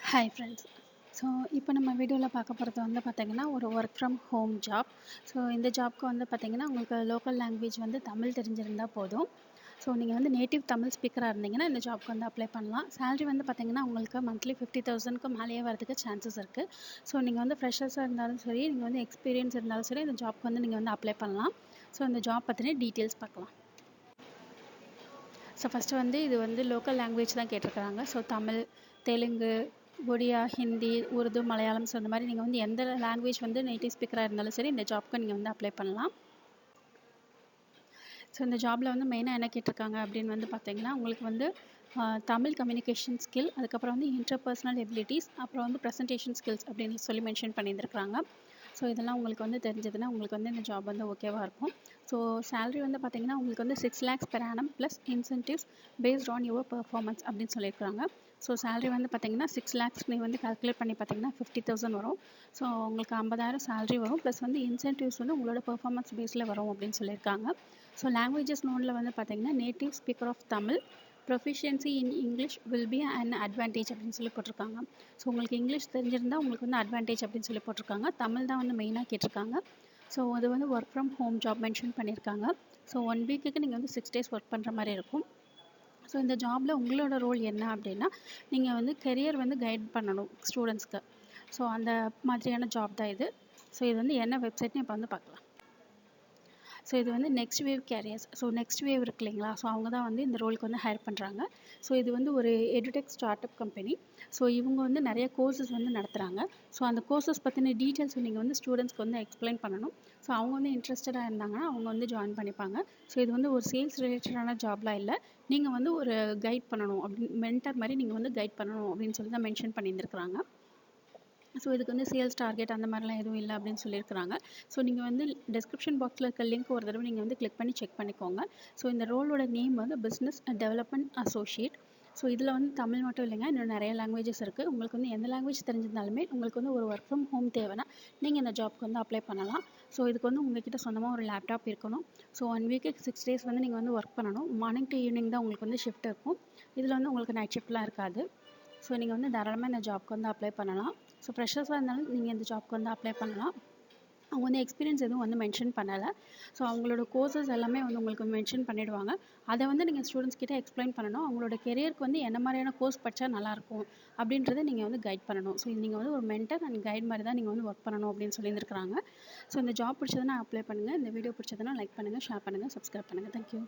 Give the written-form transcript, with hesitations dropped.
Hi friends. So இப்போ நம்ம வீடியோவில் பார்க்க போகிறது வந்து பார்த்திங்கன்னா ஒரு work from home job. So இந்த ஜாப்க்கு வந்து பார்த்திங்கன்னா உங்களுக்கு லோக்கல் லாங்குவேஜ் வந்து தமிழ் தெரிஞ்சிருந்தால் போதும். ஸோ நீங்கள் வந்து நேட்டிவ் தமிழ் ஸ்பீக்கராக இருந்தீங்கன்னா இந்த ஜாப்க்கு வந்து அப்ளை பண்ணலாம். சேலரி வந்து பார்த்திங்கன்னா உங்களுக்கு மந்த்லி 50,000க்கு மேலேயே வரதுக்கு சான்சஸ் இருக்குது. ஸோ நீங்கள் வந்து ஃப்ரெஷர்ஸாக இருந்தாலும் சரி, நீங்கள் வந்து எக்ஸ்பீரியன்ஸ் இருந்தாலும் சரி, இந்த ஜாப்க்கு வந்து நீங்கள் வந்து அப்ளை பண்ணலாம். ஸோ இந்த ஜாப் பற்றின டீட்டெயில்ஸ் பார்க்கலாம். ஸோ ஃபஸ்ட்டு வந்து இது வந்து லோக்கல் லாங்குவேஜ் தான் கேட்டிருக்கிறாங்க. ஸோ தமிழ், தெலுங்கு, ஒடியா, ஹிந்தி, உருது, மலையாளம். ஸோ இந்த மாதிரி நீங்கள் வந்து எந்த லாங்குவேஜ் வந்து நேட்டிவ் ஸ்பீக்கராக இருந்தாலும் சரி, இந்த ஜாப்க்கு நீங்கள் வந்து அப்ளை பண்ணலாம். ஸோ இந்த ஜாபில் வந்து மெயினாக என்ன கேட்டிருக்காங்க அப்படின்னு வந்து பார்த்தீங்கன்னா, உங்களுக்கு வந்து தமிழ் கம்யூனிகேஷன் ஸ்கில், அதுக்கப்புறம் வந்து இன்டர்பர்சனல் எபிலிட்டிஸ், அப்புறம் வந்து ப்ரெசன்டேஷன் ஸ்கில்ஸ் அப்படின்னு சொல்லி மென்ஷன் பண்ணியிருந்துருக்காங்க. ஸோ இதெல்லாம் உங்களுக்கு வந்து தெரிஞ்சதுன்னா உங்களுக்கு வந்து இந்த ஜாப் வந்து ஓகேவாக இருக்கும். ஸோ சேலரி வந்து பார்த்திங்கன்னா உங்களுக்கு வந்து 6 lakhs per annum plus incentives based on your performance அப்படின்னு சொல்லியிருக்காங்க. ஸோ சேலரி வந்து பார்த்திங்கன்னா 6 lakhs நீங்கள் வந்து கால்குலேட் பண்ணி பார்த்திங்கன்னா 50,000 வரும். ஸோ உங்களுக்கு 50,000 சேலரி வரும், ப்ளஸ் வந்து இன்சென்டிவ்ஸ் வந்து உங்களோட பெர்ஃபார்மன்ஸ் பேஸில் வரும் அப்படின்னு சொல்லியிருக்காங்க. ஸோ லாங்குவேஜஸ் நோனில் வந்து பார்த்திங்கன்னா native speaker of Tamil, proficiency in English will be an advantage அப்படின்னு சொல்லி போட்டிருக்காங்க. ஸோ உங்களுக்கு இங்கிலீஷ் தெரிஞ்சிருந்தால் உங்களுக்கு வந்து அட்வான்டேஜ் அப்படின்னு சொல்லி போட்டிருக்காங்க. தமிழ் தான் வந்து மெயினாக கேட்டிருக்காங்க. ஸோ அது வந்து work from home job mention பண்ணியிருக்காங்க. ஸோ 1 வீக்குக்கு நீங்கள் வந்து 6 days ஒர்க் பண்ணுற மாதிரி இருக்கும். ஸோ இந்த ஜாபில் உங்களோட ரோல் என்ன அப்படின்னா, நீங்கள் வந்து கெரியர் வந்து கைட் பண்ணணும் ஸ்டூடெண்ட்ஸ்க்கு. ஸோ அந்த மாதிரியான ஜாப் தான் இது. ஸோ இது வந்து என்ன வெப்சைட்னு இப்போ வந்து பார்க்கலாம். ஸோ இது வந்து next wave carriers. So next wave இருக்கு இல்லைங்களா, ஸோ அவங்க தான் வந்து இந்த ரோலுக்கு வந்து ஹையர் பண்ணுறாங்க. ஸோ இது வந்து ஒரு எடுடெக் ஸ்டார்ட் அப் கம்பெனி. ஸோ இவங்க வந்து நிறைய கோர்சஸ் வந்து நடத்துகிறாங்க. ஸோ அந்த கோர்சஸ் பற்றின டீட்டெயில்ஸ் நீங்கள் வந்து ஸ்டூடெண்ட்ஸ்க்கு வந்து எக்ஸ்பிளைன் பண்ணணும். ஸோ அவங்க வந்து இன்ட்ரெஸ்டடாக இருந்தாங்கன்னா அவங்க வந்து ஜாயின் பண்ணிப்பாங்க. ஸோ இது வந்து ஒரு சேல்ஸ் ரிலேட்டடான ஜாப்லாம் இல்லை. நீங்கள் வந்து ஒரு கைட் பண்ணணும் அப்படின்னு, மென்டர் மாதிரி நீங்கள் வந்து கைட் பண்ணணும் அப்படின்னு சொல்லி தான் மென்ஷன் பண்ணியிருந்துருக்காங்க. ஸோ இதுக்கு வந்து சேல்ஸ் டார்கெட் அந்த மாதிரிலாம் எதுவும் இல்லை அப்படின்னு சொல்லியிருக்கிறாங்க. ஸோ நீங்கள் வந்து டிஸ்கிரிப்ஷன் பாக்ஸில் இருக்க லிங்க் ஒரு தடவை நீங்கள் வந்து கிளிக் பண்ணி செக் பண்ணிக்கோங்க. ஸோ இந்த ரோலோட நேம் வந்து பிஸ்னஸ் டெவலப்மெண்ட் அசோசியேட். ஸோ இதில் வந்து தமிழ் மட்டும் இல்லைங்க, இன்னும் நிறைய லாங்குவேஜஸ் இருக்குது. உங்களுக்கு வந்து எந்த லாங்குவேஜ் தெரிஞ்சிருந்தாலுமே உங்களுக்கு வந்து ஒரு ஒர்க் ஃப்ரம் ஹோம் தேவைன்னா நீங்கள் இந்த ஜாப்க்கு வந்து அப்ளை பண்ணலாம். ஸோ இதுக்கு வந்து உங்கள்கிட்ட சொந்தமாக ஒரு லேப்டாப் இருக்கணும். ஸோ 1 வீக்குக்கு 6 days வந்து நீங்கள் வந்து ஒர்க் பண்ணணும். மார்னிங் டு ஈவினிங் தான் உங்களுக்கு வந்து ஷிஃப்ட் இருக்கும். இதில் வந்து உங்களுக்கு நைட் ஷிஃப்ட்லாம் இருக்காது. ஸோ நீங்கள் வந்து தாராளமாக இந்த ஜாப்க்கு வந்து அப்ளை பண்ணலாம். ஸோ ஃப்ரெஷர்ஸாக இருந்தாலும் நீங்கள் இந்த ஜாப்க்கு வந்து அப்ளை பண்ணலாம். அவங்க வந்து எக்ஸ்பீரியன்ஸ் எதுவும் வந்து மென்ஷன் பண்ணலை. ஸோ அவங்களோட கோர்சஸ் எல்லாமே வந்து உங்களுக்கு மென்ஷன் பண்ணிவிடுவாங்க. அதை வந்து நீங்கள் ஸ்டூடெண்ட்ஸ் கிட்ட எக்ஸ்பிளைன் பண்ணணும். அவங்களோட கெரியருக்கு வந்து என்ன மாதிரியான கோர்ஸ் படித்தா நல்லாயிருக்கும் அப்படின்றத நீங்கள் வந்து கைட் பண்ணணும். ஸோ நீங்கள் வந்து ஒரு மென்டர் அண்ட் கைட் மாதிரி தான் நீங்கள் வந்து ஒர்க் பண்ணணும் அப்படின்னு சொல்லியிருக்கிறாங்க. ஸோ இந்த ஜாப் பிடிச்சதுன்னா அப்ளை பண்ணுங்கள். இந்த வீடியோ பிடிச்சதுன்னா லைக் பண்ணுங்கள், ஷேர் பண்ணுங்கள், சப்ஸ்கிரைப் பண்ணுங்கள். தேங்க்யூ.